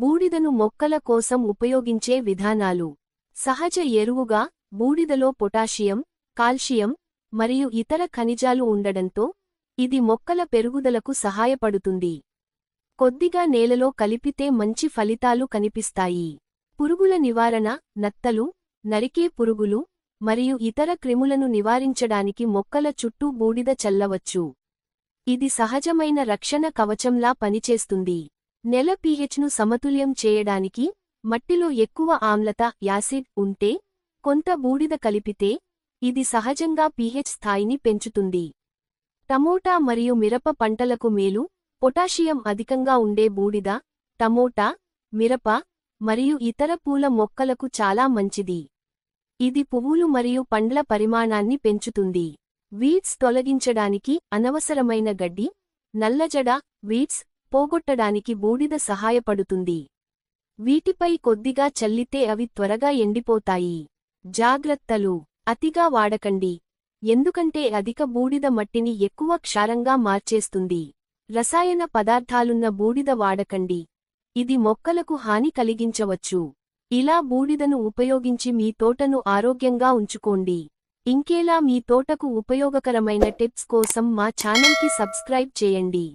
బూడిదను మొక్కల కోసం ఉపయోగించే విధానాలు. సహజ ఎరువుగా బూడిదలో పొటాషియం, కాల్షియం మరియు ఇతర ఖనిజాలు ఉండడంతో ఇది మొక్కల పెరుగుదలకు సహాయపడుతుంది. కొద్దిగా నేలలో కలిపితే మంచి ఫలితాలు కనిపిస్తాయి. పురుగుల నివారణ, నత్తలు, నరికే పురుగులు మరియు ఇతర క్రిములను నివారించడానికి మొక్కల చుట్టూ బూడిద చల్లవచ్చు. ఇది సహజమైన రక్షణ కవచంలా పనిచేస్తుంది. నేల pHను సమతుల్యం చేయడానికి మట్టిలో ఎక్కువ ఆమ్లత, యాసిడ్ ఉంటే కొంత బూడిద కలిపితే ఇది సహజంగా pH స్థాయిని పెంచుతుంది. టమోటా మరియు మిరప పంటలకు మేలు. పొటాషియం అధికంగా ఉండే బూడిద టమోటా, మిరప మరియు ఇతర పూల మొక్కలకు చాలా మంచిది. ఇది పువ్వులు మరియు పండ్ల పరిమాణాన్ని పెంచుతుంది. వీడ్స్ తొలగించడానికి అనవసరమైన గడ్డి, నల్లజడ, వీడ్స్ పోగొట్టడానికి బూడిద సహాయపడుతుంది. వీటిపై కొద్దిగా చల్లితే అవి త్వరగా ఎండిపోతాయి. జాగ్రత్తలు: అతిగా వాడకండి, ఎందుకంటే అధిక బూడిద మట్టిని ఎక్కువ క్షారంగా మార్చేస్తుంది. రసాయన పదార్థాలున్న బూడిద వాడకండి, ఇది మొక్కలకు హాని కలిగించవచ్చు. ఇలా బూడిదను ఉపయోగించి మీ తోటను ఆరోగ్యంగా ఉంచుకోండి. ఇంకేలా మీ తోటకు ఉపయోగకరమైన టిప్స్ కోసం మా ఛానల్కి సబ్స్క్రైబ్ చేయండి.